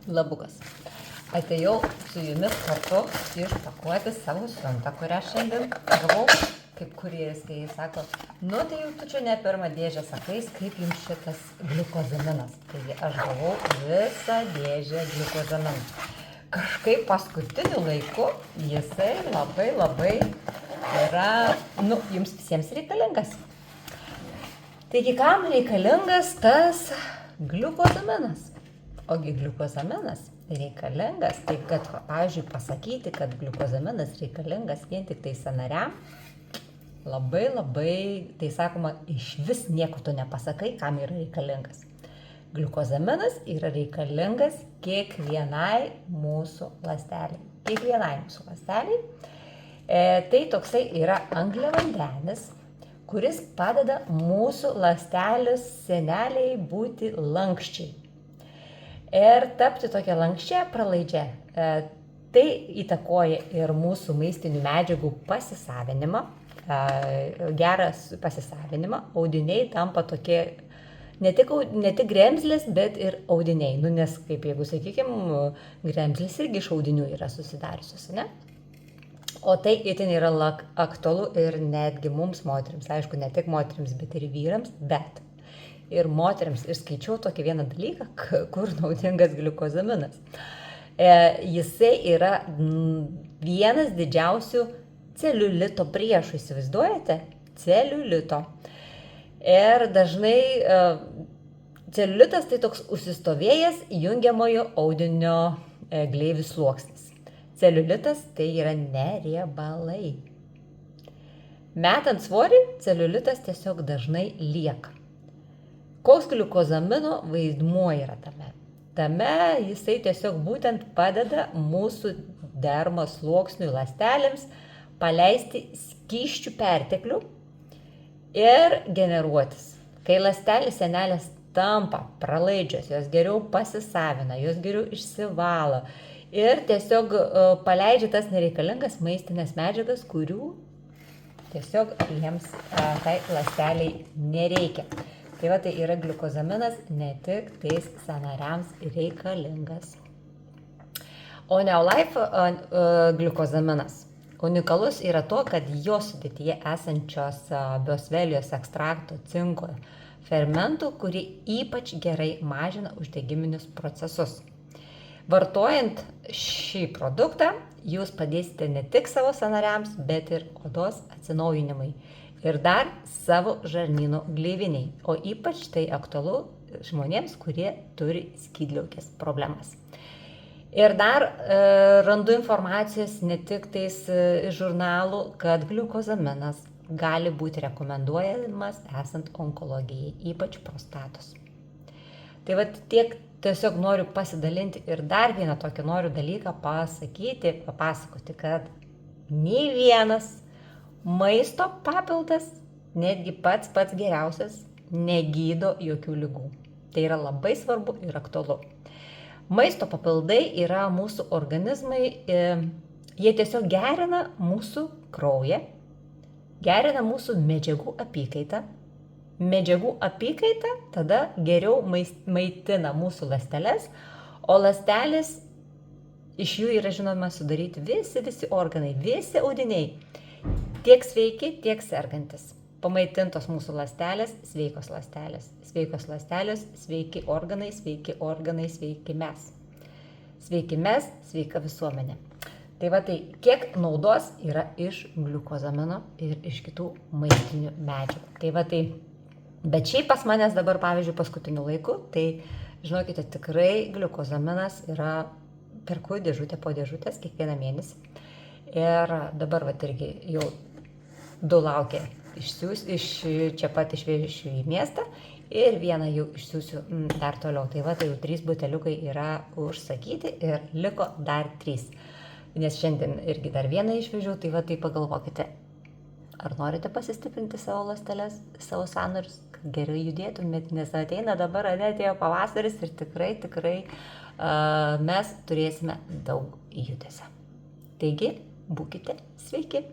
Labukas. Atėjau su jumis kartu išpakuoti savo siuntą, kurią šiandien gavau kaip kurjeris, kai jis sako, nu tai jau tu čia ne pirmą dėžę sakais, kaip jums šitas gliukozaminas. Taigi aš gavau visą dėžę gliukozaminų. Kažkaip paskutiniu laiku jisai labai yra, jums visiems reikalingas. Taigi kam reikalingas tas gliukozaminas? Ogi gliukozaminas reikalingas, tai kad, pavyzdžiui, pasakyti, kad gliukozaminas reikalingas vien tik tai sąnariam, labai, tai sakoma, iš vis nieko tu nepasakai, kam yra reikalingas. Gliukozaminas yra reikalingas kiekvienai mūsų ląsteliai. Tai toksai yra angliavandenis, kuris padeda mūsų ląstelės sienelei būti lankščiai. Ir tapti tokia lankščia, pralaidžia. Tai įtakoja ir mūsų maistinių medžiagų pasisavinimą, geras pasisavinimą. Audiniai tampa tokie ne tik gremzlės, bet ir audiniai. Nes kaip jeigu, sakykime, gremzlės irgi iš audinių yra susidariusios, ne? O tai itin yra aktualu ir netgi mums moterims. Aišku, ne tik moterims, bet ir vyrams, bet ir moteriams. Ir skaičiau tokį vieną dalyką, kur naudingas gliukozaminas. Jisai yra vienas didžiausių celiulito priešų, įsivaizduojate? Celiulito. Ir dažnai celiulitas tai toks užsistovėjęs jungiamojo audinio gleivių sluoksnis. Celiulitas tai yra ne riebalai. Metant svorį, celiulitas tiesiog dažnai lieka. Koks gliukozamino vaidmuo yra tame? Tame jisai tiesiog būtent padeda mūsų dermos sluoksnių ląstelėms paleisti skysčių perteklių ir generuotis. Kai ląstelės sienelės tampa pralaidžios, jos geriau pasisavina, jos geriau išsivalo ir tiesiog paleidžia tas nereikalingas maistinės medžiagas, kurių tiesiog jiems tai ląsteliai nereikia. Tai va, tai yra gliukozaminas ne tik tais sąnariams reikalingas. O Neolife gliukozaminas unikalus yra to, kad jo sudėtyje esančios biosfelijos ekstrakto cinko fermentų, kurie ypač gerai mažina uždegiminius procesus. Vartojant šį produktą, jūs padėsite ne tik savo sąnariams, bet ir odos atsinaujinimui. Ir dar savo žarnyno gleiviniai, o ypač tai aktualu žmonėms, kurie turi skydliaukės problemas. Ir dar randu informacijos ne tik tais iš žurnalų, kad gliukozaminas gali būti rekomenduojamas esant onkologijai, ypač prostatos. Tai va tiek tiesiog noriu pasidalinti ir dar vieną tokį noriu dalyką papasakoti, kad nei vienas maisto papildas, netgi pats geriausias, negydo jokių ligų. Tai yra labai svarbu ir aktualu. Maisto papildai yra mūsų organizmai, jie tiesiog gerina mūsų kraują, gerina mūsų medžiagų apykaitą. Medžiagų apykaita tada geriau maitina mūsų ląsteles, o ląstelės iš jų yra žinoma sudaryti visi organai, visi audiniai. Tiek sveiki, tiek sergantis. Pamaitintos mūsų ląstelės, sveikos ląstelės. Sveikos ląstelės, sveiki organai, sveiki mes. Sveiki mes, sveika visuomenė. Tai va tai, kiek naudos yra iš gliukozamino ir iš kitų maistinių medžiagų. Tai va tai, bet šiaip pas manęs dabar, pavyzdžiui, paskutiniu laiku, tai žinokite, tikrai gliukozaminas yra perku dėžutę po dėžutės kiekvieną mėnesį. Ir dabar va irgi jau 2 laukia iš čia pat išvežiu į miestą ir vieną jau išsiųsiu dar toliau. Tai va tai jau 3 buteliukai yra užsakyti ir liko dar 3. Nes šiandien irgi dar vieną išvežiau, tai va tai pagalvokite, ar norite pasistiprinti savo ląsteles, savo sąnarius, kad gerai judėtumėt, nes ateina dabar, atėjo pavasaris ir tikrai mes turėsime daug judesio. Taigi, būkite sveiki.